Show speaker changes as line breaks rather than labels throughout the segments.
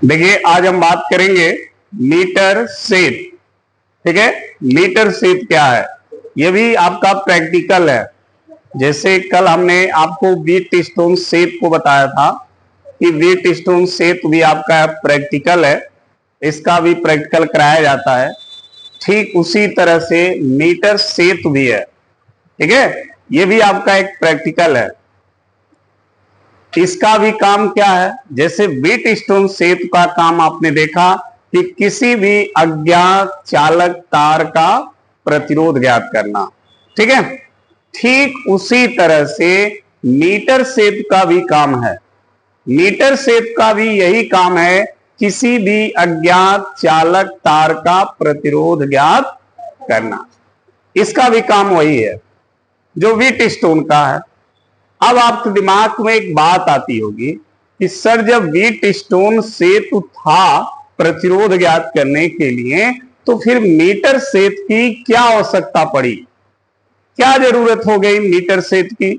देखिए आज हम बात करेंगे मीटर सेप। ठीक है, मीटर सेप क्या है, ये भी आपका प्रैक्टिकल है। जैसे कल हमने आपको व्हीट स्टोन सेप को बताया था कि व्हीट स्टोन सेप भी आपका प्रैक्टिकल है, इसका भी प्रैक्टिकल कराया जाता है। ठीक उसी तरह से मीटर सेप भी है। ठीक है, ये भी आपका एक प्रैक्टिकल है। इसका भी काम क्या है, जैसे व्हीट स्टोन सेप का काम आपने देखा कि किसी भी अज्ञात चालक तार का प्रतिरोध ज्ञात करना। ठीक है, ठीक उसी तरह से मीटर सेप का भी काम है। मीटर सेप का भी यही काम है, किसी भी अज्ञात चालक तार का प्रतिरोध ज्ञात करना। इसका भी काम वही है जो व्हीट स्टोन का है। अब आपके दिमाग में एक बात आती होगी कि सर जब व्हीट स्टोन सेतु था प्रतिरोध ज्ञात करने के लिए, तो फिर मीटर सेप की क्या आवश्यकता पड़ी, क्या जरूरत हो गई मीटर सेप की,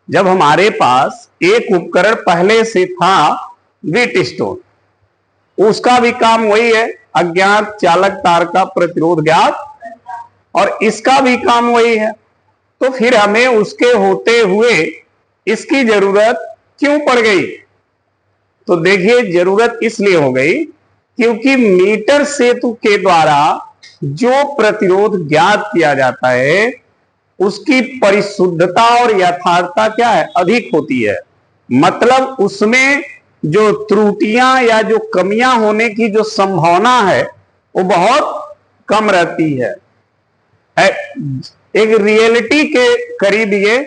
जब हमारे पास एक उपकरण पहले से था व्हीट स्टोन। उसका भी काम वही है, अज्ञात चालक तार का प्रतिरोध ज्ञात, और इसका भी काम वही है। तो फिर हमें उसके होते हुए इसकी जरूरत क्यों पड़ गई? तो देखिए जरूरत इसलिए हो गई क्योंकि मीटर सेतु के द्वारा जो प्रतिरोध ज्ञात किया जाता है उसकी परिशुद्धता और यथार्थता क्या है, अधिक होती है। मतलब उसमें जो त्रुटियां या जो कमियां होने की जो संभावना है वो बहुत कम रहती है। एक रियलिटी के करीब ये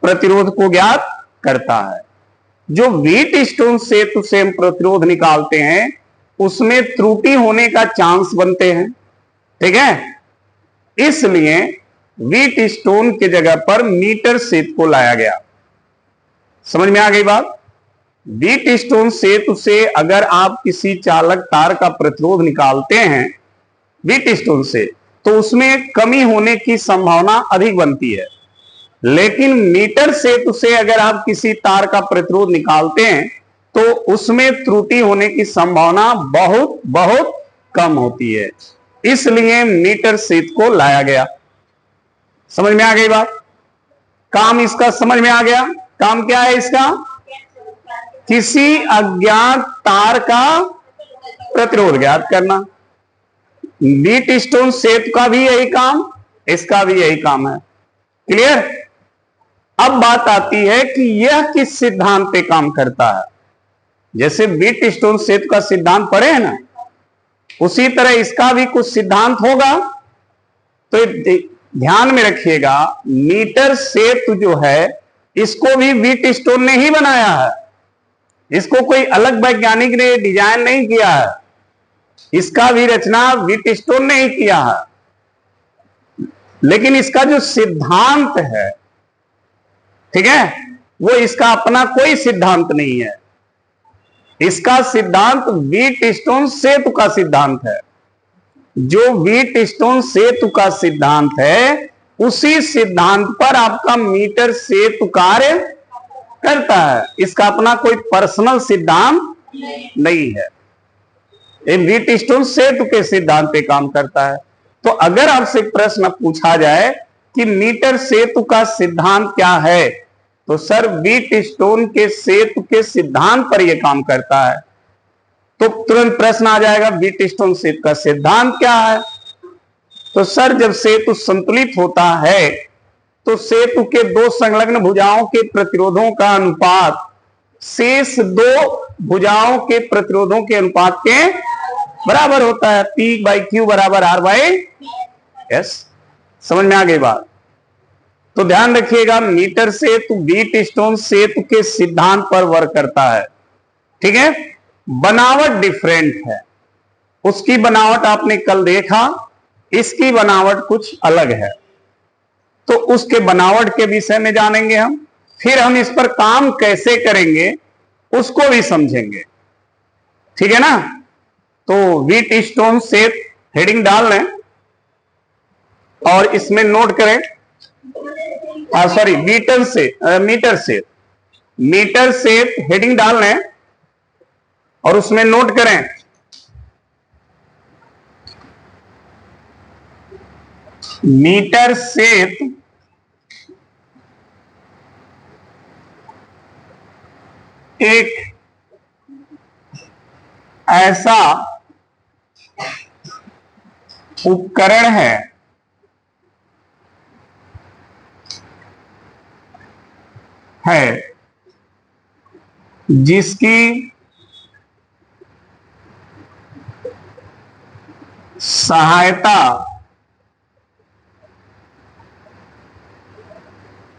प्रतिरोध को ज्ञात करता है। जो व्हीट स्टोन सेतु से हम प्रतिरोध निकालते हैं उसमें त्रुटि होने का चांस बनते हैं। ठीक है, इसलिए व्हीट स्टोन के जगह पर मीटर सेतु को लाया गया। समझ में आ गई बात? व्हीट स्टोन सेतु से अगर आप किसी चालक तार का प्रतिरोध निकालते हैं व्हीट स्टोन से, तो उसमें कमी होने की संभावना अधिक बनती है। लेकिन मीटर सेतु से अगर आप किसी तार का प्रतिरोध निकालते हैं तो उसमें त्रुटि होने की संभावना बहुत बहुत कम होती है। इसलिए मीटर सेतु को लाया गया। समझ में आ गई बात? काम इसका समझ में आ गया। काम क्या है इसका? किसी अज्ञात तार का प्रतिरोध ज्ञात करना। व्हीट स्टोन सेतु का भी यही काम, इसका भी यही काम है। क्लियर? अब बात आती है कि यह किस सिद्धांत पे काम करता है। जैसे व्हीट स्टोन सेतु का सिद्धांत पढ़े हैं ना, उसी तरह इसका भी कुछ सिद्धांत होगा। तो ध्यान में रखिएगा, मीटर सेतु जो है इसको भी व्हीट स्टोन ने ही बनाया है। इसको कोई अलग वैज्ञानिक ने डिजाइन नहीं किया है। इसका भी रचना व्हीट स्टोन ने ही किया है। लेकिन इसका जो सिद्धांत है, ठीक है, वो इसका अपना कोई सिद्धांत नहीं है। इसका सिद्धांत व्हीट स्टोन सेतु का सिद्धांत है। जो व्हीट स्टोन सेतु का सिद्धांत है उसी सिद्धांत पर आपका मीटर सेतु कार्य करता है। इसका अपना कोई पर्सनल सिद्धांत नहीं है। ये व्हीट स्टोन सेतु के सिद्धांत पे काम करता है। तो अगर आपसे प्रश्न पूछा जाए कि मीटर सेतु का सिद्धांत क्या है, तो सर व्हीट स्टोन के सेतु के सिद्धांत पर यह काम करता है। तो तुरंत प्रश्न आ जाएगा व्हीट स्टोन सेतु का सिद्धांत क्या है? तो सर जब सेतु संतुलित होता है तो सेतु के दो संलग्न भुजाओं के प्रतिरोधों का अनुपात शेष दो भुजाओं के प्रतिरोधों के अनुपात के बराबर होता है। P/Q बराबर R/S। समझ में आ गई बात? तो ध्यान रखिएगा, मीटर सेतु व्हीट स्टोन सेतु के सिद्धांत पर वर्क करता है। ठीक है, बनावट डिफरेंट है। उसकी बनावट आपने कल देखा, इसकी बनावट कुछ अलग है। तो उसके बनावट के विषय में जानेंगे हम, फिर हम इस पर काम कैसे करेंगे उसको भी समझेंगे। ठीक है ना? तो व्हीट स्टोन सेतु हेडिंग डाल लें और इसमें नोट करें। सॉरी, मीटर सेतु हेडिंग डाल लें और उसमें नोट करें मीटर श्वेत एक ऐसा उपकरण है जिसकी सहायता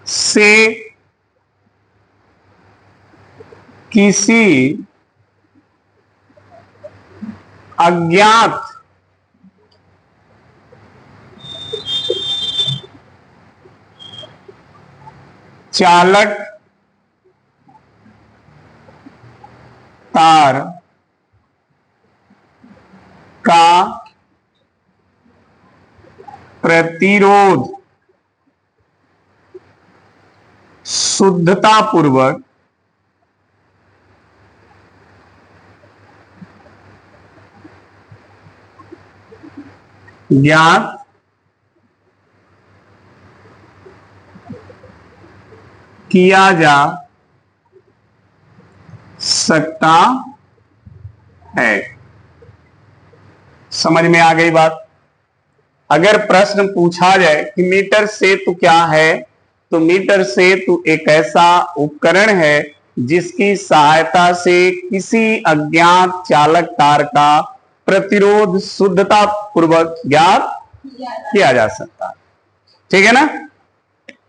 से किसी अज्ञात चालक तार का प्रतिरोध शुद्धतापूर्वक ज्ञात किया जा सकता है। समझ में आ गई बात? अगर प्रश्न पूछा जाए कि मीटर सेतु क्या है, तो मीटर सेतु एक ऐसा उपकरण है जिसकी सहायता से किसी अज्ञात चालक तार का प्रतिरोध शुद्धता पूर्वक ज्ञात किया जा सकता है। ठीक है ना?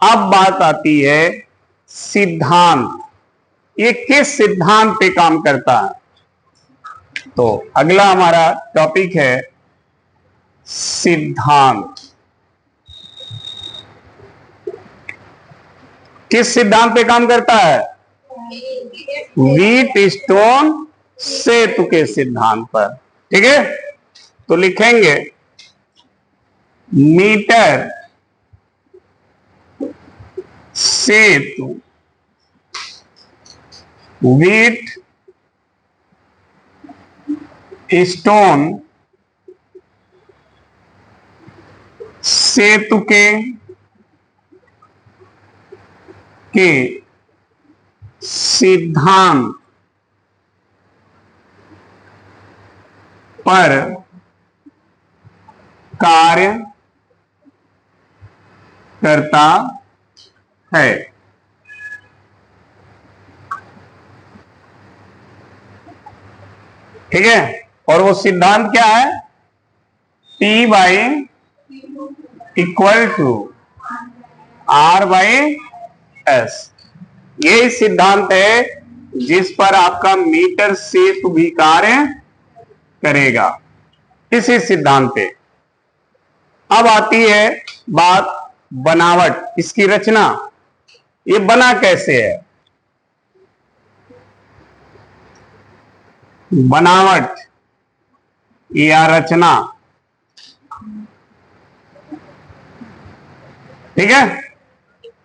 अब बात आती है सिद्धांत। ये किस सिद्धांत पे काम करता है? तो अगला हमारा टॉपिक है सिद्धांत। किस सिद्धांत पे काम करता है? व्हीटस्टोन सेतु के सिद्धांत पर। ठीक है, तो लिखेंगे मीटर सेतु व्हीटस्टोन सेतु के सिद्धांत पर कार्य करता है। ठीक है, और वो सिद्धांत क्या है? P by equal to R by S। ये सिद्धांत है जिस पर आपका मीटर सेतु भी कार्य करेगा, इसी सिद्धांत पे। अब आती है बात बनावट, इसकी रचना। ये बना कैसे है? बनावट या रचना। ठीक है,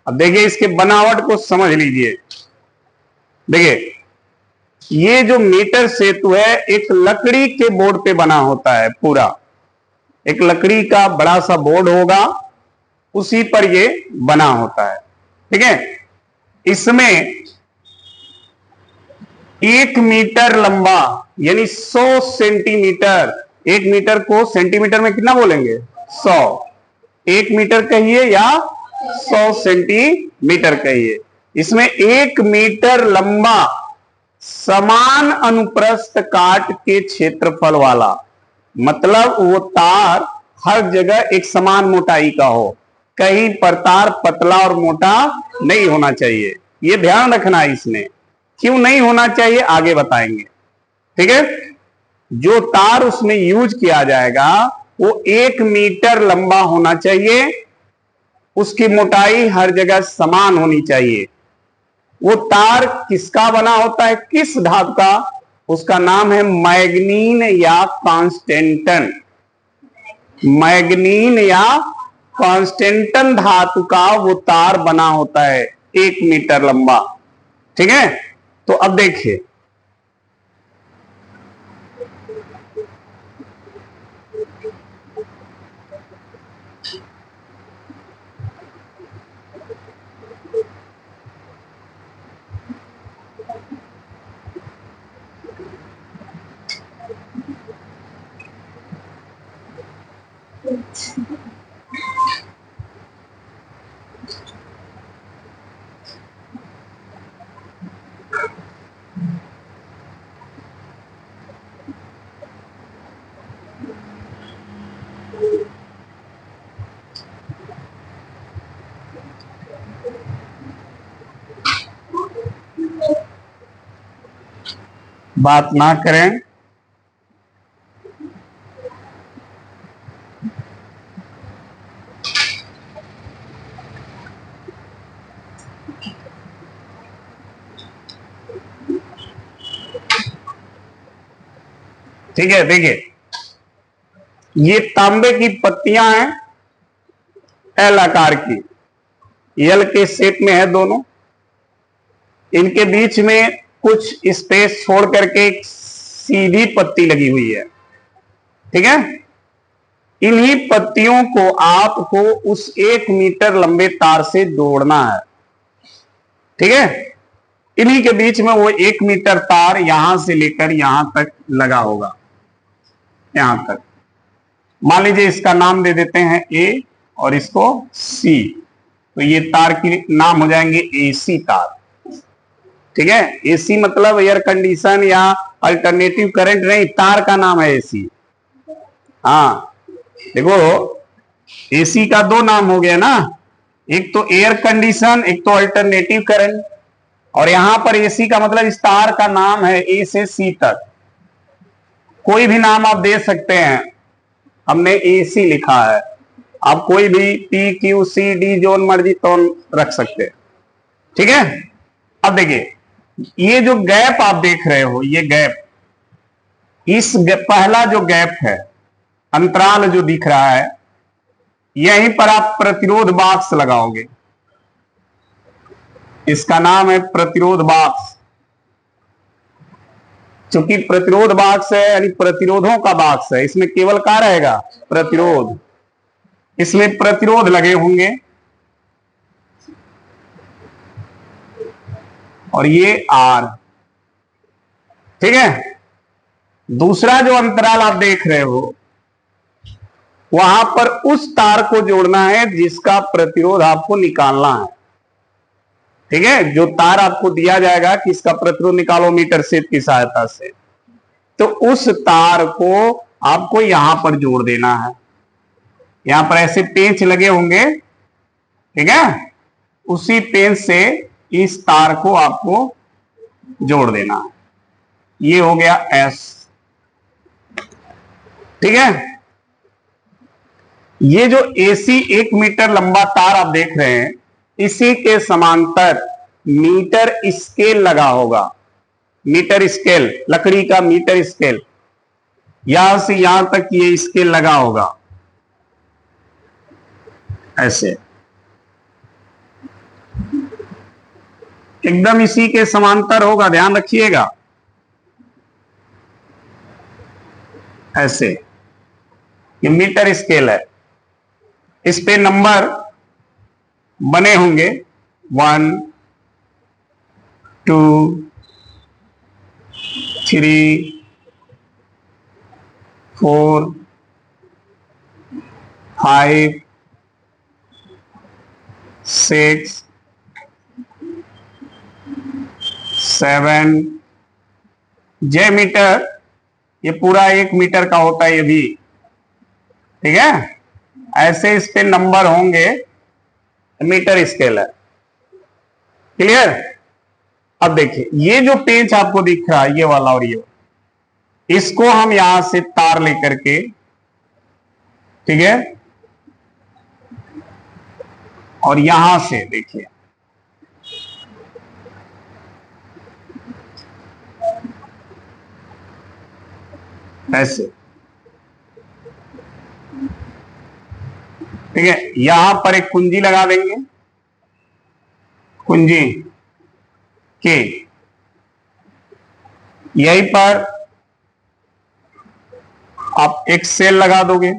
अब देखिए इसके बनावट को समझ लीजिए। देखिए ये जो मीटर सेतु है एक लकड़ी के बोर्ड पे बना होता है। पूरा एक लकड़ी का बड़ा सा बोर्ड होगा, उसी पर ये बना होता है। ठीक है, इसमें 1 मीटर लंबा यानी 100 सेंटीमीटर, 1 मीटर को सेंटीमीटर में कितना बोलेंगे? 100। 1 मीटर कहिए या 100 सेंटीमीटर कहिए। इसमें 1 मीटर लंबा समान अनुप्रस्थ काट के क्षेत्रफल वाला, मतलब वो तार हर जगह एक समान मोटाई का हो, कहीं पर तार पतला और मोटा नहीं होना चाहिए। ये ध्यान रखना है। इसमें क्यों नहीं होना चाहिए आगे बताएंगे। ठीक है, जो तार उसमें यूज किया जाएगा वो 1 मीटर लंबा होना चाहिए, उसकी मोटाई हर जगह समान होनी चाहिए। वो तार किसका बना होता है, किस धातु का? उसका नाम है मैग्नीन या कांस्टेंटन। मैग्नीन या कांस्टेंटन धातु का वो तार बना होता है 1 मीटर लंबा। ठीक है, तो अब देखिए बात ना करें। ठीक है, देखिए ये तांबे की पत्तियां हैं, एल आकार की, एल के शेप में है दोनों। इनके बीच में कुछ स्पेस छोड़ करके एक सीधी पत्ती लगी हुई है। ठीक है, इन्हीं पत्तियों को आपको उस 1 मीटर लंबे तार से जोड़ना है। ठीक है, इन्हीं के बीच में वो 1 मीटर तार यहां से लेकर यहां तक लगा होगा, यहां तक। मान लीजिए इसका नाम दे देते हैं ए और इसको सी, तो ये तार की नाम हो जाएंगे एसी तार। ठीक है, एसी मतलब एयर कंडीशन या अल्टरनेटिव करंट नहीं, तार का नाम है एसी। हाँ देखो, एसी का 2 नाम हो गया ना, एक तो एयर कंडीशन, एक तो अल्टरनेटिव करंट। और यहां पर एसी का मतलब इस तार का नाम है ए से सी तक। कोई भी नाम आप दे सकते हैं, हमने एसी लिखा है, आप कोई भी P Q C D zone मर्जी तो रख सकते हैं। ठीक है, अब देखिए ये जो गैप आप देख रहे हो, ये गैप, इस पहला जो गैप है, अंतराल जो दिख रहा है, यहीं पर आप प्रतिरोध बॉक्स लगाओगे। इसका नाम है प्रतिरोध बॉक्स। चूंकि प्रतिरोध बॉक्स है यानी प्रतिरोधों का बॉक्स है, इसमें केवल क्या रहेगा, प्रतिरोध। इसमें प्रतिरोध लगे होंगे और ये आर। ठीक है, दूसरा जो अंतराल आप देख रहे हो, वहां पर उस तार को जोड़ना है जिसका प्रतिरोध आपको निकालना है। ठीक है, जो तार आपको दिया जाएगा कि इसका प्रतिरोध निकालो मीटर शेप की सहायता से, तो उस तार को आपको यहां पर जोड़ देना है। यहां पर ऐसे पेंच लगे होंगे, ठीक है, उसी पेंच से इस तार को आपको जोड़ देना है। ये हो गया एस। ठीक है, ये जो एसी 1 मीटर लंबा तार आप देख रहे हैं, इसी के समांतर मीटर स्केल लगा होगा। मीटर स्केल, लकड़ी का मीटर स्केल, यहां से यहां तक ये स्केल लगा होगा, ऐसे एकदम इसी के समांतर होगा, ध्यान रखिएगा। ऐसे ये मीटर स्केल है, इस पे नंबर बने होंगे 1 2 3 4 5 6 7। जे मीटर, ये पूरा 1 मीटर का होता है ये भी। ठीक है, ऐसे इस पे नंबर होंगे, मीटर स्केल है। क्लियर? अब देखिए ये जो पेंच आपको दिख रहा है, ये वाला और ये, इसको हम यहां से तार लेकर के, ठीक है, और यहां से देखिए ऐसे, ठीक है, यहां पर एक कुंजी लगा देंगे, कुंजी के यहीं पर आप एक सेल लगा दोगे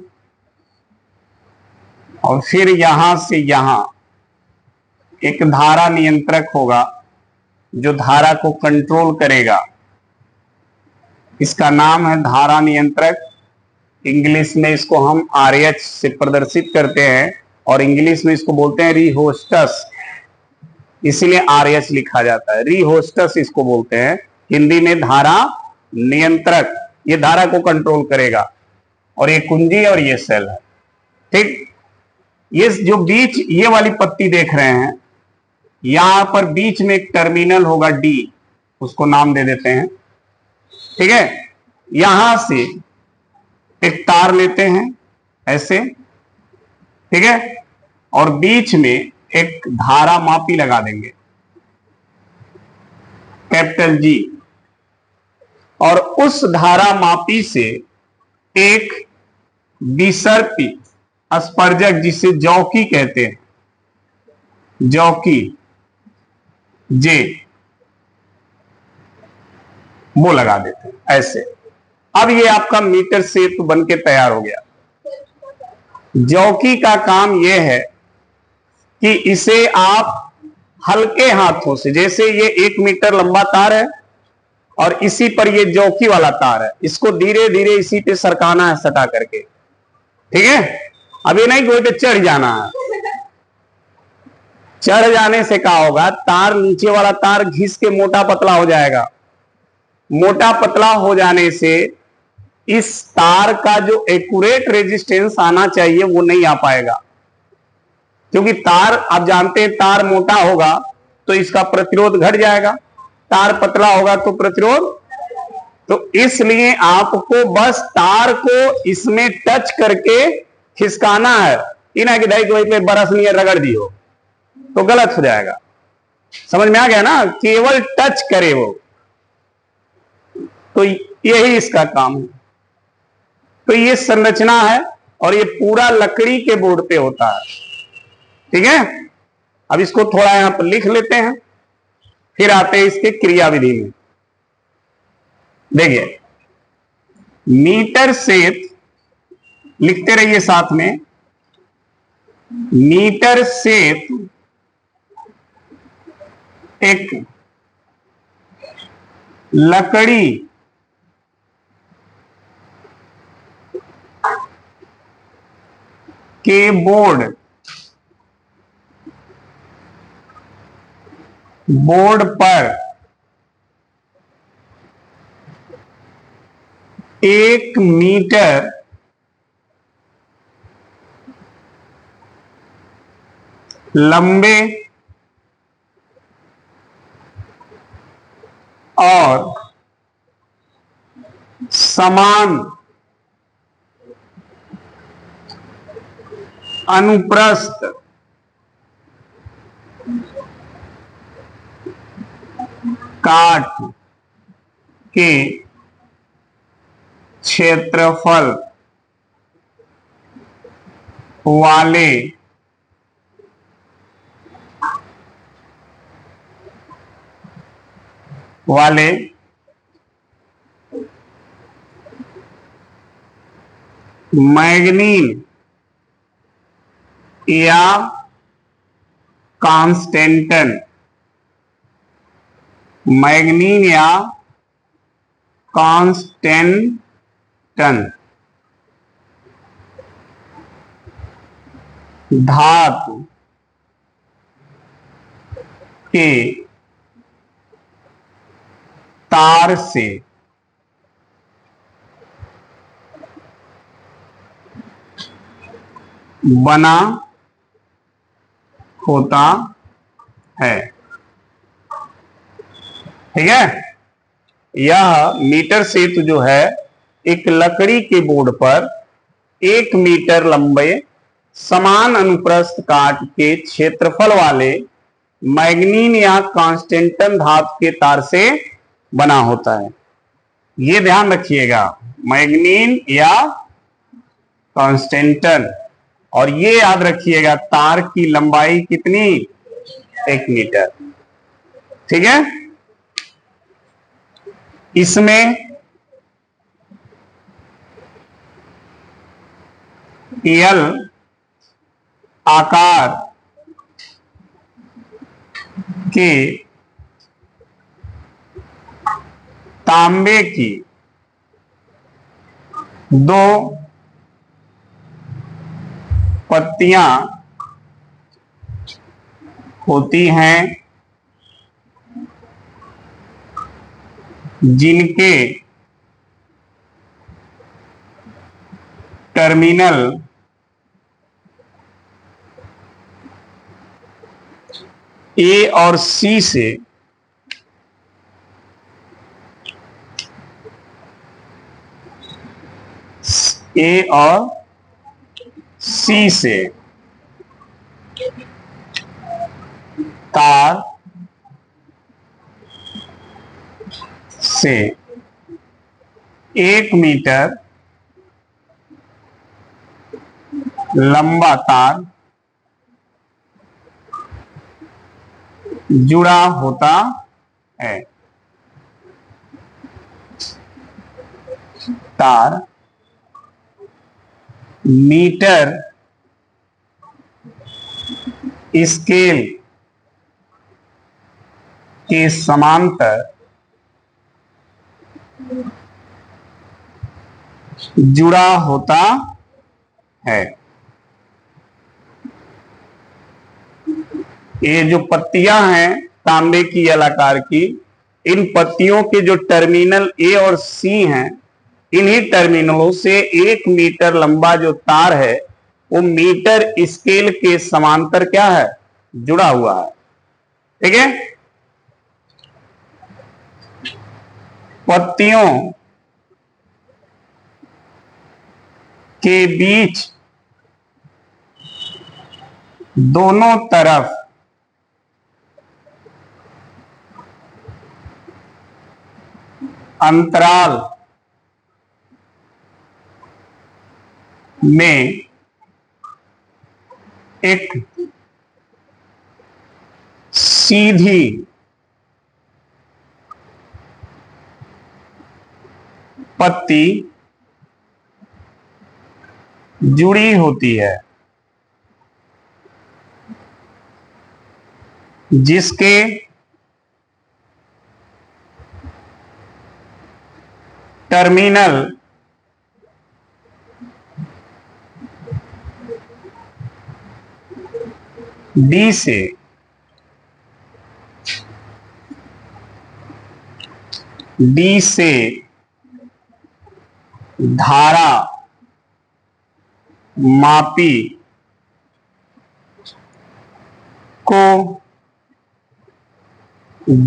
और फिर यहां से यहां एक धारा नियंत्रक होगा जो धारा को कंट्रोल करेगा। इसका नाम है धारा नियंत्रक। इंग्लिश में इसको हम RH से प्रदर्शित करते हैं और इंग्लिश में इसको बोलते हैं रिहोस्टस, इसीलिए RH लिखा जाता है। रिहोस्टस इसको बोलते हैं, हिंदी में धारा नियंत्रक, ये धारा को कंट्रोल करेगा। और ये कुंजी और ये सेल है। ठीक, ये जो बीच ये वाली पत्ती देख रहे हैं, यहां पर बीच में एक टर्मिनल होगा D, उसको नाम दे देते हैं। ठीक है, यहां से एक तार लेते हैं ऐसे, ठीक है, और बीच में एक धारा मापी लगा देंगे कैपिटल G, और उस धारा मापी से एक विसर्पी स्पर्शक, जिसे जौकी कहते हैं, जौकी J, वो लगा देते हैं ऐसे। अब ये आपका मीटर सेतु बन के तैयार हो गया। जौकी का काम यह है कि इसे आप हल्के हाथों से, जैसे ये 1 मीटर लंबा तार है और इसी पर ये जौकी वाला तार है, इसको धीरे धीरे इसी पे सरकाना है सटा करके। ठीक है, अभी नहीं कोई पे चढ़ जाना है। चढ़ जाने से क्या होगा, तार नीचे वाला तार घिस के मोटा पतला हो जाएगा। मोटा पतला हो जाने से इस तार का जो एक्यूरेट रेजिस्टेंस आना चाहिए वो नहीं आ पाएगा, क्योंकि तार आप जानते हैं तार मोटा होगा तो इसका प्रतिरोध घट जाएगा, तार पतला होगा तो प्रतिरोध। तो इसलिए आपको बस तार को इसमें टच करके खिसकाना है, इना कि दाई कोई पे बरस नहीं रगड़ दियो तो गलत हो जाएगा। समझ में आ गया ना, केवल टच करे वो, तो यही इसका काम है। तो ये संरचना है और ये पूरा लकड़ी के बोर्ड पे होता है। ठीक है, अब इसको थोड़ा यहां पर लिख लेते हैं, फिर आते हैं इसके क्रियाविधि में। देखिए, मीटर सेत, लिखते रहिए साथ में, मीटर सेत एक लकड़ी के बोर्ड पर 1 मीटर लंबे और समान अनुप्रस्थ काट के क्षेत्रफल वाले मैग्नीन या कांस्टेंटन, मैग्नीन या कांस्टेंटन धातु के तार से बना होता है। ठीक है, यह मीटर सेतु जो है एक लकड़ी के बोर्ड पर 1 मीटर लंबे समान अनुप्रस्थ काट के क्षेत्रफल वाले मैग्नीन या कांस्टेंटन धातु के तार से बना होता है। यह ध्यान रखिएगा, मैग्नीन या कांस्टेंटन, और ये याद रखिएगा तार की लंबाई कितनी, 1 मीटर। ठीक है, इसमें एल आकार के तांबे की 2 पत्तियां होती हैं जिनके टर्मिनल ए और सी से ए और सी से तार से 1 मीटर लंबा तार जुड़ा होता है। तार मीटर स्केल के समांतर जुड़ा होता है। ये जो पत्तियां हैं तांबे की अलाकार की, इन पत्तियों के जो टर्मिनल ए और सी हैं, इन्हीं टर्मिनलों से 1 मीटर लंबा जो तार है वो मीटर स्केल के समांतर क्या है, जुड़ा हुआ है। ठीक है। पत्तियों के बीच दोनों तरफ अंतराल में एक सीधी पत्ती जुड़ी होती है जिसके टर्मिनल डी से धारा मापी को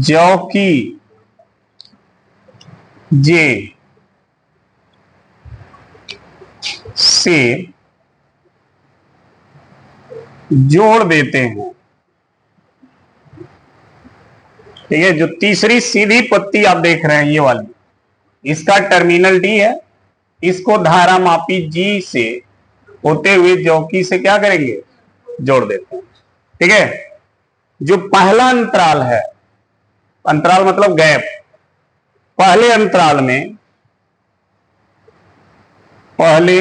जौ की जे से जोड़ देते हैं। ठीक है। जो तीसरी सीधी पत्ती आप देख रहे हैं ये वाली, इसका टर्मिनल डी है, इसको धारा मापी जी से होते हुए जौकी से क्या करेंगे, जोड़ देते हैं। ठीक है। जो पहला अंतराल है, अंतराल मतलब गैप, पहले अंतराल में पहले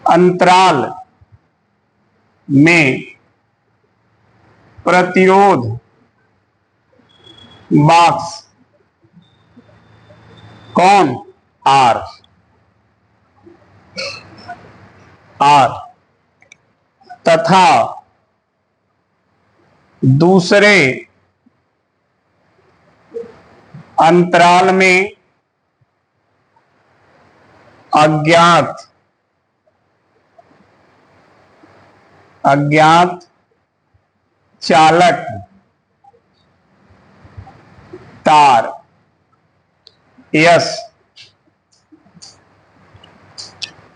अंतराल में प्रतिरोध बॉक्स कौन, आर तथा दूसरे अंतराल में अज्ञात चालक तार यस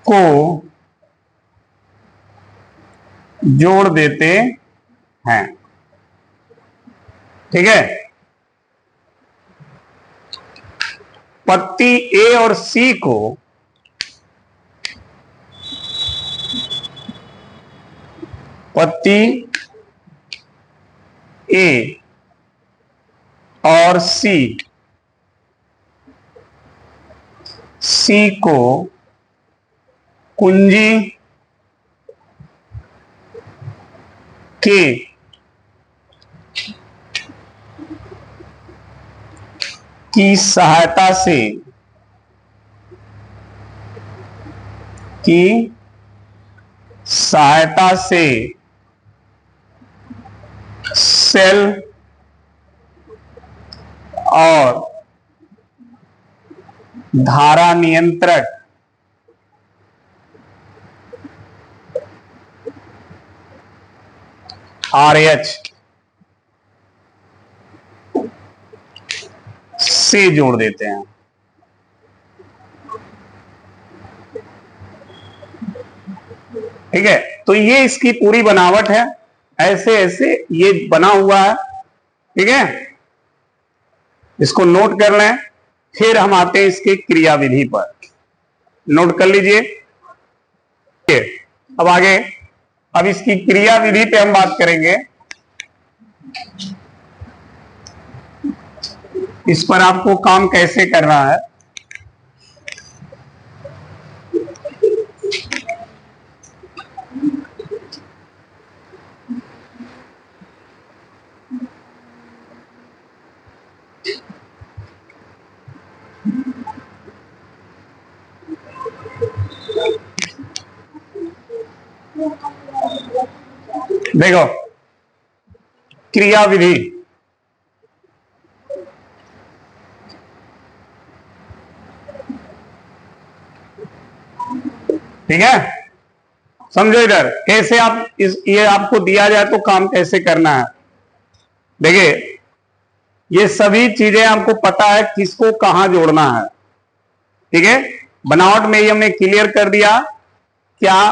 को जोड़ देते हैं। ठीक है। पत्ती ए और सी को पत्ती ए और सी को कुंजी के की सहायता से की सहायता से सेल और धारा नियंत्रक RH से जोड़ देते हैं। ठीक है, तो ये इसकी पूरी बनावट है, ऐसे ऐसे ये बना हुआ है। ठीक है, इसको नोट कर लें, फिर हम आते हैं इसके क्रियाविधि पर। नोट कर लीजिए। अब आगे, अब इसकी क्रियाविधि पे हम बात करेंगे। इस पर आपको काम कैसे करना है। देखो, क्रियाविधि, ठीक है, समझो इधर कैसे आप ये आपको दिया जाए तो काम कैसे करना है। देखिए, ये सभी चीजें आपको पता है किसको कहां जोड़ना है। ठीक है, बनावट में ही हमने क्लियर कर दिया क्या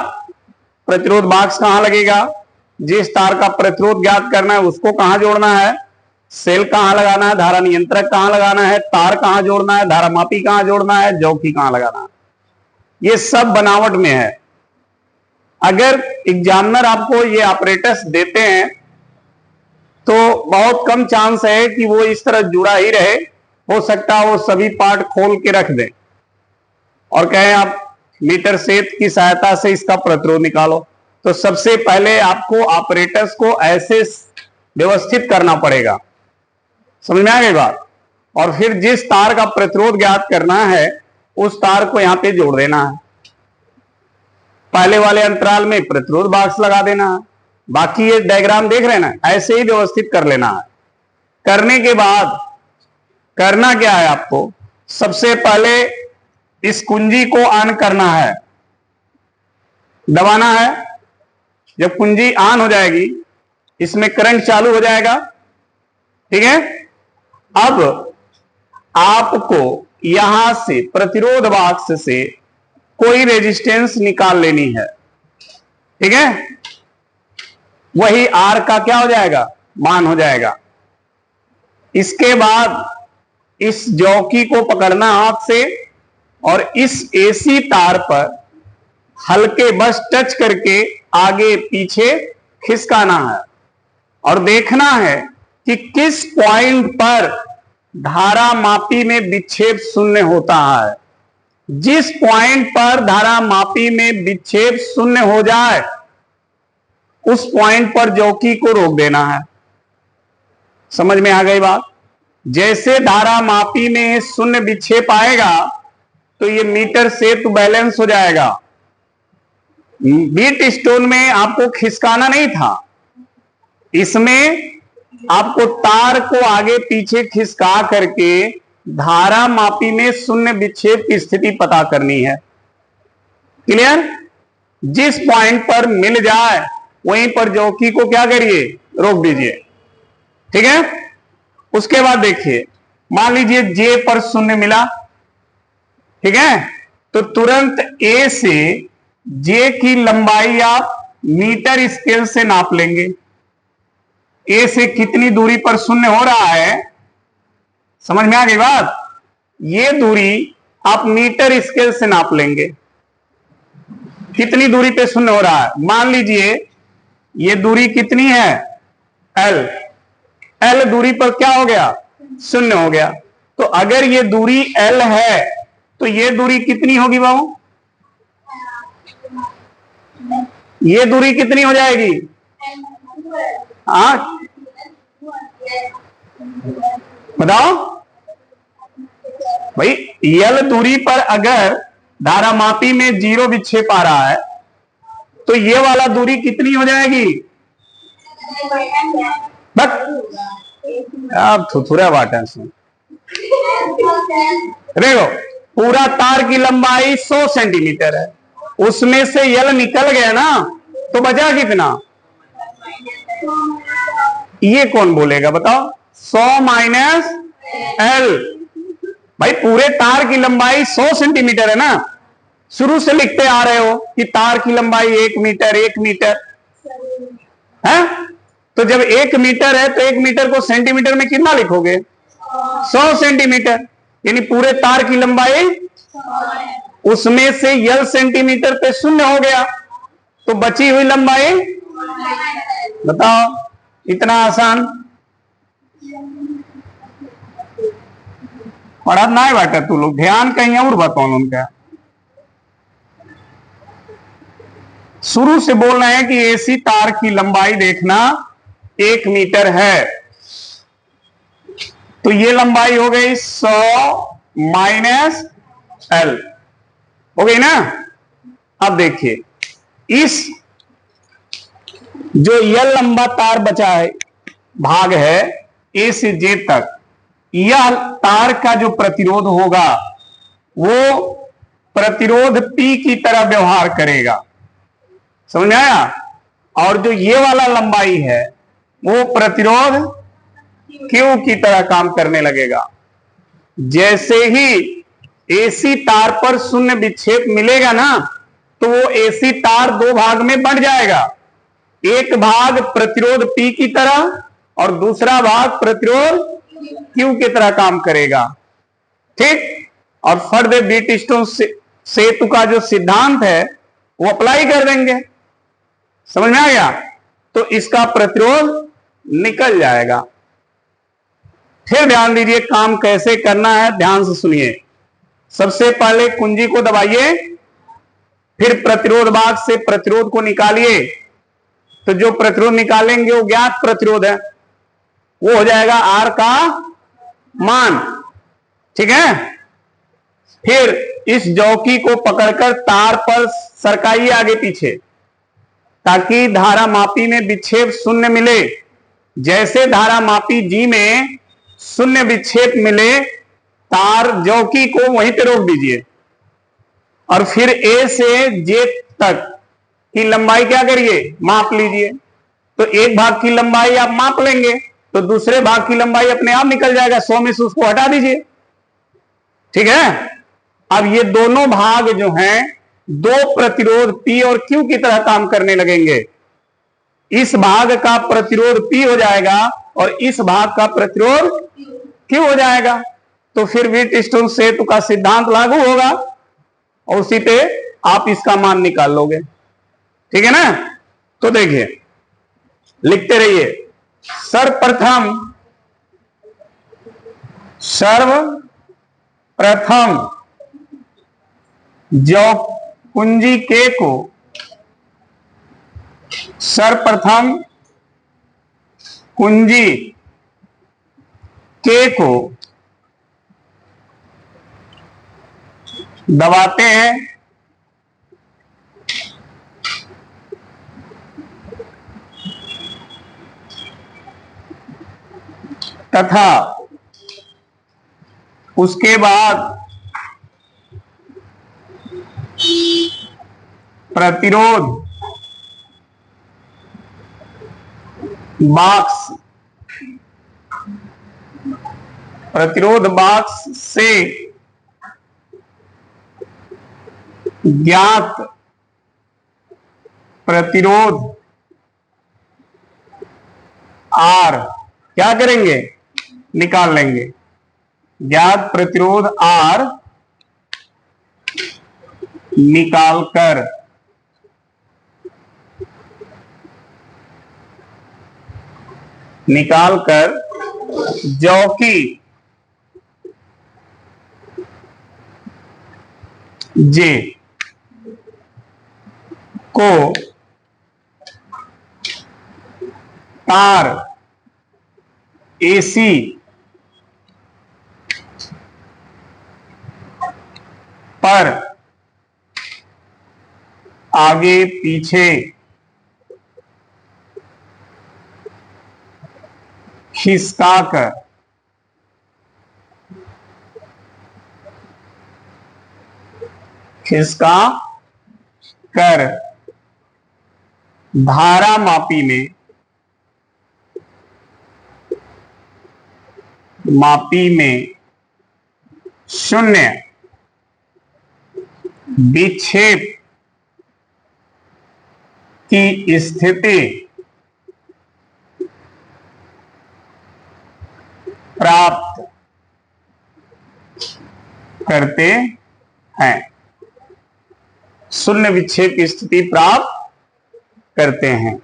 प्रतिरोध बॉक्स कहां लगेगा, जिस तार का प्रतिरोध ज्ञात करना है उसको कहां जोड़ना है, सेल कहां लगाना है, धारा नियंत्रक कहां लगाना है, तार कहां जोड़ना है, धारा मापी कहां जोड़ना है, जॉकी कहां लगाना है, ये सब बनावट में है। अगर एग्जामिनर आपको ये ऑपरेटर्स देते हैं तो बहुत कम चांस है कि वो इस तरह जुड़ा ही रहे। हो सकता है वो सभी पार्ट खोल के रख दें और कहें आप मीटर सेत की सहायता से इसका प्रतिरोध निकालो। तो सबसे पहले आपको ऑपरेटर्स को ऐसे व्यवस्थित करना पड़ेगा। समझ में आ गई बात। और फिर जिस तार का प्रतिरोध ज्ञात करना है उस तार को यहां पे जोड़ देना है, पहले वाले अंतराल में प्रतिरोध बॉक्स लगा देना है। बाकी ये डायग्राम देख रहे हैं ना, ऐसे ही व्यवस्थित कर लेना है। करने के बाद करना क्या है, आपको सबसे पहले इस कुंजी को ऑन करना है, दबाना है। जब कुंजी ऑन हो जाएगी इसमें करंट चालू हो जाएगा। ठीक है, अब आपको यहां से प्रतिरोध बॉक्स से कोई रेजिस्टेंस निकाल लेनी है। ठीक है, वही आर का क्या हो जाएगा, मान हो जाएगा। इसके बाद इस जॉकी को पकड़ना हाथ से और इस एसी तार पर हल्के बस टच करके आगे पीछे खिसकाना है और देखना है कि किस पॉइंट पर धारा मापी में विक्षेप शून्य होता है। जिस पॉइंट पर धारा मापी में विक्षेप शून्य हो जाए उस पॉइंट पर जॉकी को रोक देना है। समझ में आ गई बात। जैसे धारा मापी में शून्य विक्षेप आएगा तो ये मीटर से तो बैलेंस हो जाएगा। बीट स्टोन में आपको खिसकाना नहीं था, इसमें आपको तार को आगे पीछे खिसका करके धारा मापी में शून्य विक्षेप की स्थिति पता करनी है। क्लियर। जिस पॉइंट पर मिल जाए वहीं पर जॉकी को क्या करिए, रोक दीजिए। ठीक है, उसके बाद देखिए, मान लीजिए जे पर शून्य मिला। ठीक है, तो तुरंत ए से जे की लंबाई आप मीटर स्केल से नाप लेंगे। ए से कितनी दूरी पर शून्य हो रहा है, समझ में आ गई बात। ये दूरी आप मीटर स्केल से नाप लेंगे, कितनी दूरी पे शून्य हो रहा है। मान लीजिए ये दूरी कितनी है, एल। एल दूरी पर क्या हो गया, शून्य हो गया। तो अगर ये दूरी एल है तो ये दूरी कितनी होगी बाबू, ये दूरी कितनी हो जाएगी, हाँ बताओ भाई। एल दूरी पर अगर धारा मापी में 0 विक्षेप आ रहा है, तो ये वाला दूरी कितनी हो जाएगी? अब थुथुरा बाटा से देखो, पूरा तार की लंबाई 100 सेंटीमीटर है, उसमें से यल निकल गया ना, तो बचा कितना? ये कौन बोलेगा बताओ? 100 माइनस एल। भाई पूरे तार की लंबाई 100 सेंटीमीटर है ना, शुरू से लिखते आ रहे हो कि तार की लंबाई 1 मीटर 1 मीटर है, तो जब 1 मीटर है तो 1 मीटर को सेंटीमीटर में कितना लिखोगे? 100 सेंटीमीटर, यानी पूरे तार की लंबाई, उसमें से यल सेंटीमीटर पे शून्य हो गया, तो बची हुई लंबाई बताओ। इतना आसान पढ़ा ना है बेटा, तू लोग ध्यान कहीं और बताओ। उनका शुरू से बोल रहे हैं कि एसी तार की लंबाई देखना 1 मीटर है, तो ये लंबाई हो गई 100 माइनस एल, हो गई ना। अब देखिए, इस जो यह लंबा तार बचा है, भाग है ए से जे तक, यह तार का जो प्रतिरोध होगा वो प्रतिरोध P की तरह व्यवहार करेगा, समझ में आया? और जो ये वाला लंबाई है वो प्रतिरोध Q की तरह काम करने लगेगा। जैसे ही एसी तार पर शून्य विक्षेप मिलेगा ना, तो वो एसी तार 2 भाग में बढ़ जाएगा, एक भाग प्रतिरोध P की तरह और दूसरा भाग प्रतिरोध Q की तरह काम करेगा, ठीक। और फर्दर व्हीटस्टोन सेतु का जो सिद्धांत है वो अप्लाई कर देंगे, समझ में आ गया? तो इसका प्रतिरोध निकल जाएगा। फिर ध्यान दीजिए काम कैसे करना है, ध्यान से सुनिए। सबसे पहले कुंजी को दबाइए, फिर प्रतिरोध भाग से प्रतिरोध को निकालिए, तो जो प्रतिरोध निकालेंगे वो ज्ञात प्रतिरोध है, वो हो जाएगा R का मान, ठीक है। फिर इस जौकी को पकड़कर तार पर सरकाइए आगे पीछे, ताकि धारा मापी में विक्षेप शून्य मिले। जैसे धारा मापी G में शून्य विक्षेप मिले, तार जौकी को वहीं पे रोक दीजिए और फिर A से J तक की लंबाई क्या करिए, माप लीजिए। तो एक भाग की लंबाई आप माप लेंगे तो दूसरे भाग की लंबाई अपने आप निकल जाएगा, 100 में से उसको हटा दीजिए, ठीक है। अब ये दोनों भाग जो हैं, दो प्रतिरोध P और Q की तरह काम करने लगेंगे। इस भाग का प्रतिरोध P हो जाएगा और इस भाग का प्रतिरोध Q हो जाएगा। तो फिर व्हीटस्टोन सेतु का सिद्धांत लागू होगा और उसी पे आप इसका मान निकाल लोगे, ठीक है ना। तो देखिए, लिखते रहिए। सर्वप्रथम जो कुंजी K को, सर्वप्रथम कुंजी K को दबाते हैं, तथा उसके बाद प्रतिरोध बॉक्स से ज्ञात प्रतिरोध R क्या करेंगे, निकाल लेंगे। ज्ञात प्रतिरोध R निकालकर जौकी J को तार AC पर आगे पीछे खिसका कर धारा मापी में शून्य विक्षेप की स्थिति प्राप्त करते हैं। शून्य विक्षेप की स्थिति प्राप्त करते हैं।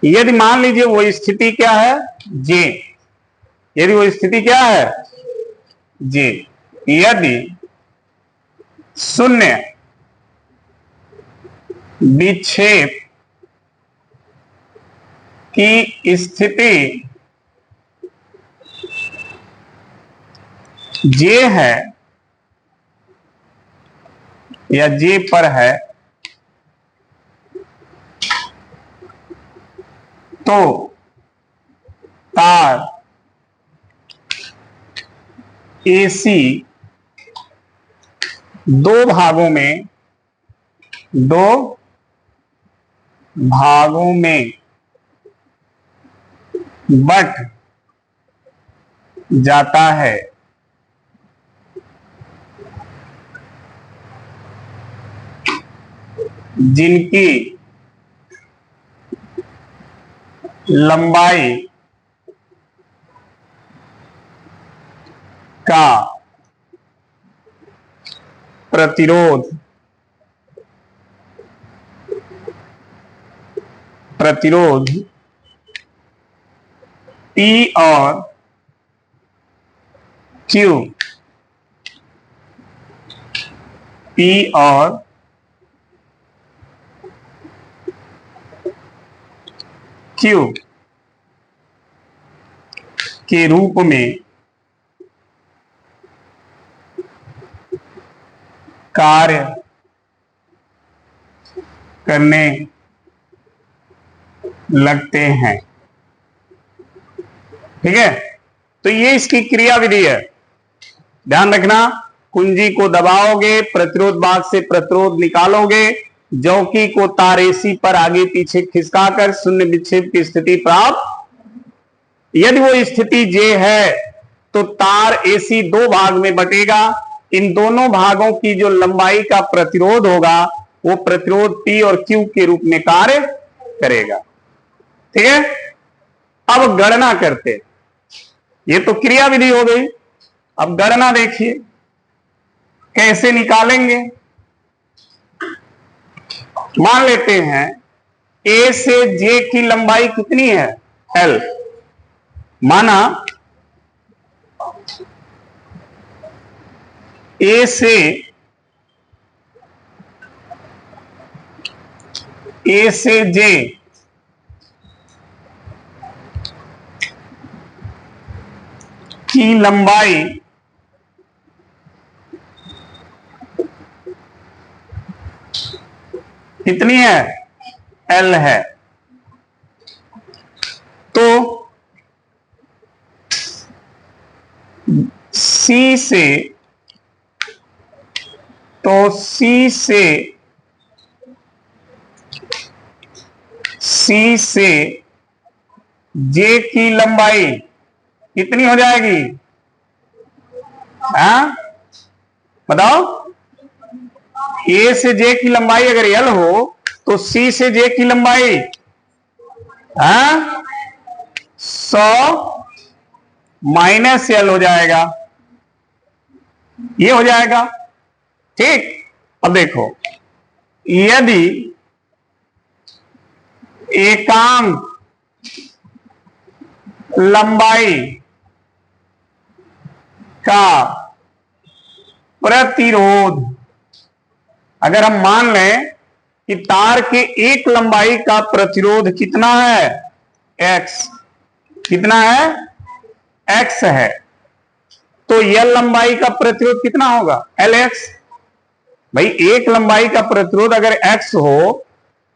यदि मान लीजिए वो स्थिति क्या है, जे। यदि वो स्थिति क्या है, जे। यदि शून्य विक्षेप की स्थिति जे है या जे पर है, तो तार एसी दो भागों में बट जाता है। जिनकी लंबाई का प्रतिरोध P और Q के रूप में कार्य करने लगते हैं। ठीक है, तो ये इसकी क्रियाविधि है। ध्यान रखना, कुंजी को दबाओगे, प्रतिरोध भाग से प्रतिरोध निकालोगे, जौकी को तार एसी पर आगे पीछे खिसकाकर शून्य विक्षेप की स्थिति प्राप्त। यदि वो स्थिति जे है तो तार एसी दो भाग में बटेगा। इन दोनों भागों की जो लंबाई का प्रतिरोध होगा वो प्रतिरोध P और Q के रूप में कार्य करेगा। ठीक है, अब गणना करते। ये तो क्रियाविधि हो गई। अब गणना देखिए कैसे निकालेंगे। मान लेते हैं A से J की लंबाई कितनी है, L। माना A से J की लंबाई कितनी है, L है। तो C से J की लंबाई कितनी हो जाएगी, हाँ बताओ। A से J की लंबाई अगर L हो तो C से J की लंबाई 100 माइनस L हो जाएगा। ये हो जाएगा। ठीक, अब देखो, यदि एकांक लंबाई का प्रतिरोध, अगर हम मान लें कि तार के एक लंबाई का प्रतिरोध कितना है, X। कितना है, X है, तो L लंबाई का प्रतिरोध कितना होगा, LX। भाई एक लंबाई का प्रतिरोध अगर x हो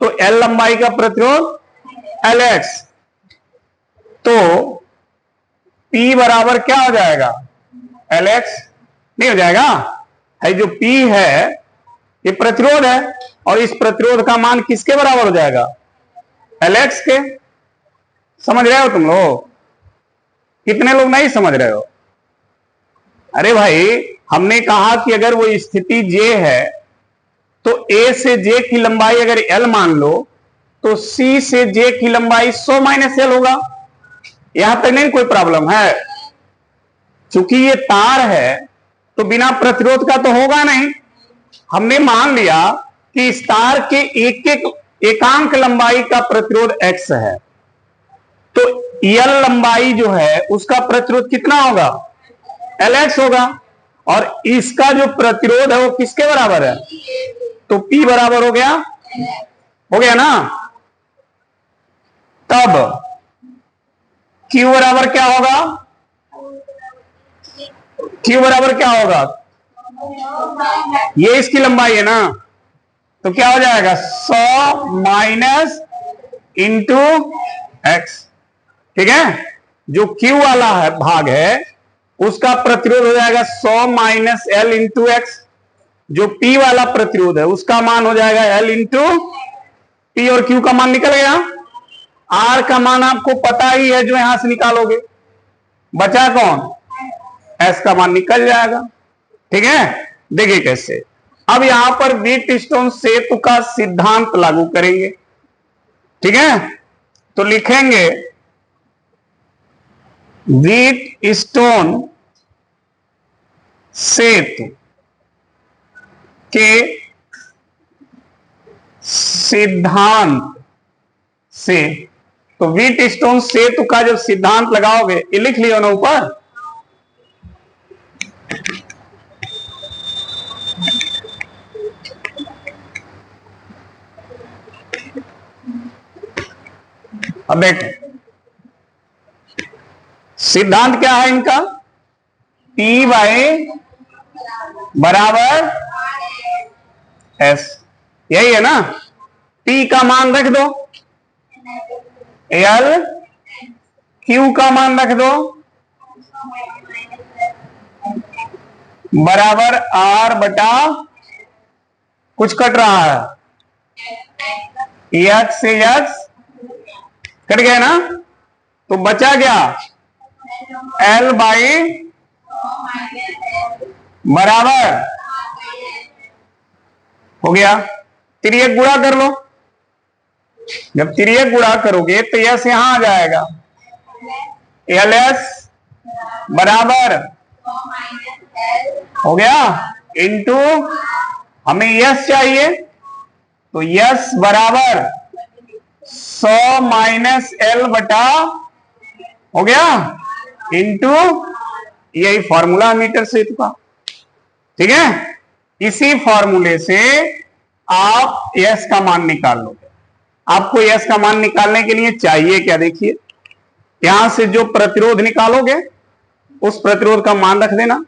तो l लंबाई का प्रतिरोध Lx, तो P बराबर क्या हो जाएगा? Lx नहीं हो जाएगा? है जो P है ये प्रतिरोध है, और इस प्रतिरोध का मान किसके बराबर हो जाएगा? Lx के। समझ रहे हो तुम लोग? कितने लोग नहीं समझ रहे हो? अरे भाई हमने कहा कि अगर वो स्थिति J है तो A से J की लंबाई अगर L मान लो तो C से J की लंबाई 100 माइनस L होगा। यहां तक नहीं कोई प्रॉब्लम है? चूंकि ये तार है तो बिना प्रतिरोध का तो होगा नहीं। हमने मान लिया कि इस तार के एकांक लंबाई का प्रतिरोध x है, तो L लंबाई जो है उसका प्रतिरोध कितना होगा? Lx होगा, और इसका जो प्रतिरोध है वो किसके बराबर है? तो P बराबर हो गया ना। तब Q बराबर क्या होगा? Q बराबर क्या होगा? ये इसकी लंबाई है ना, तो क्या हो जाएगा? 100 माइनस इंटू एक्स। ठीक है, जो Q वाला है भाग है उसका प्रतिरोध हो जाएगा 100 माइनस L इंटू एक्स। जो P वाला प्रतिरोध है उसका मान हो जाएगा L इंटू P, और Q का मान निकल गया। R का मान आपको पता ही है जो यहां से निकालोगे। बचा कौन? S का मान निकल जाएगा। ठीक है, देखिए कैसे। अब यहां पर व्हीटस्टोन सेतु का सिद्धांत लागू करेंगे। ठीक है, तो लिखेंगे व्हीटस्टोन सेतु के सिद्धांत से, तो व्हीटस्टोन सेतु का जब सिद्धांत लगाओगे, ये लिख लियो ना ऊपर। अब देखो सिद्धांत क्या है इनका? P बाई बराबर S, यही है ना। P का मान रख दो L, Q का मान रख दो बराबर R बटा, कुछ कट रहा है, X से X कट गया ना, तो बचा क्या? L बाई बराबर हो गया। तिर्यक गुणा कर लो। जब तिर्यक गुणा करोगे तो यस यहां आ जाएगा, LS बराबर हो गया इंटू, हमें यस चाहिए तो यस बराबर 100 माइनस L बटा हो गया इंटू, यही फॉर्मूला मीटर सेतु का। ठीक है, इसी फॉर्मूले से आप यस का मान निकाल लोगे। आपको यस का मान निकालने के लिए चाहिए क्या? देखिए यहां से जो प्रतिरोध निकालोगे उस प्रतिरोध का मान रख देना,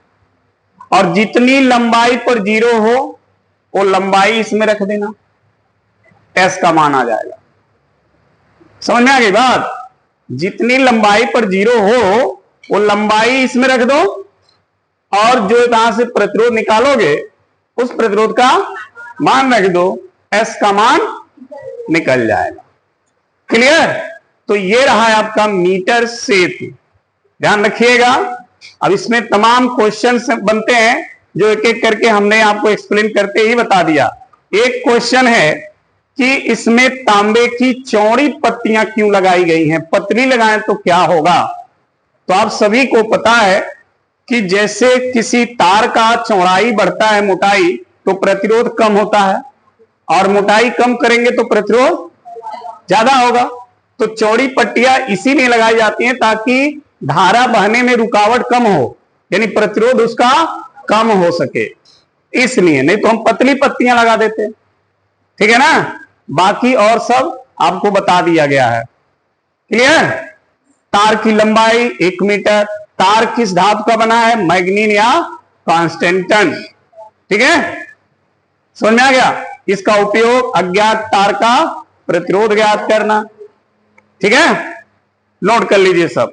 और जितनी लंबाई पर 0 हो वो लंबाई इसमें रख देना, एस का मान आ जाएगा। समझ में आ गई बात? जितनी लंबाई पर 0 हो वो लंबाई इसमें रख दो, और जो यहां से प्रतिरोध निकालोगे उस प्रतिरोध का मान रख दो, एस का मान निकल जाएगा। क्लियर? तो ये रहा है आपका मीटर सेतु। ध्यान रखिएगा, अब इसमें तमाम क्वेश्चन बनते हैं जो एक एक करके हमने आपको एक्सप्लेन करते ही बता दिया। एक क्वेश्चन है कि इसमें तांबे की चौड़ी पत्तियां क्यों लगाई गई हैं, पतली लगाएं तो क्या होगा? तो आप सभी को पता है कि जैसे किसी तार का चौड़ाई बढ़ता है, मोटाई, तो प्रतिरोध कम होता है, और मोटाई कम करेंगे तो प्रतिरोध ज्यादा होगा। तो चौड़ी पट्टियां इसीलिए लगाई जाती हैं ताकि धारा बहने में रुकावट कम हो, यानी प्रतिरोध उसका कम हो सके, इसलिए। नहीं तो हम पतली पत्तियां लगा देते। ठीक है ना? बाकी और सब आपको बता दिया गया है। क्लियर? तार की लंबाई 1 मीटर। तार किस धातु का बना है? मैग्नीन या कांस्टेंटन। ठीक है, समझ में आ गया? इसका उपयोग अज्ञात तार का प्रतिरोध ज्ञात करना। ठीक है, नोट कर लीजिए सब।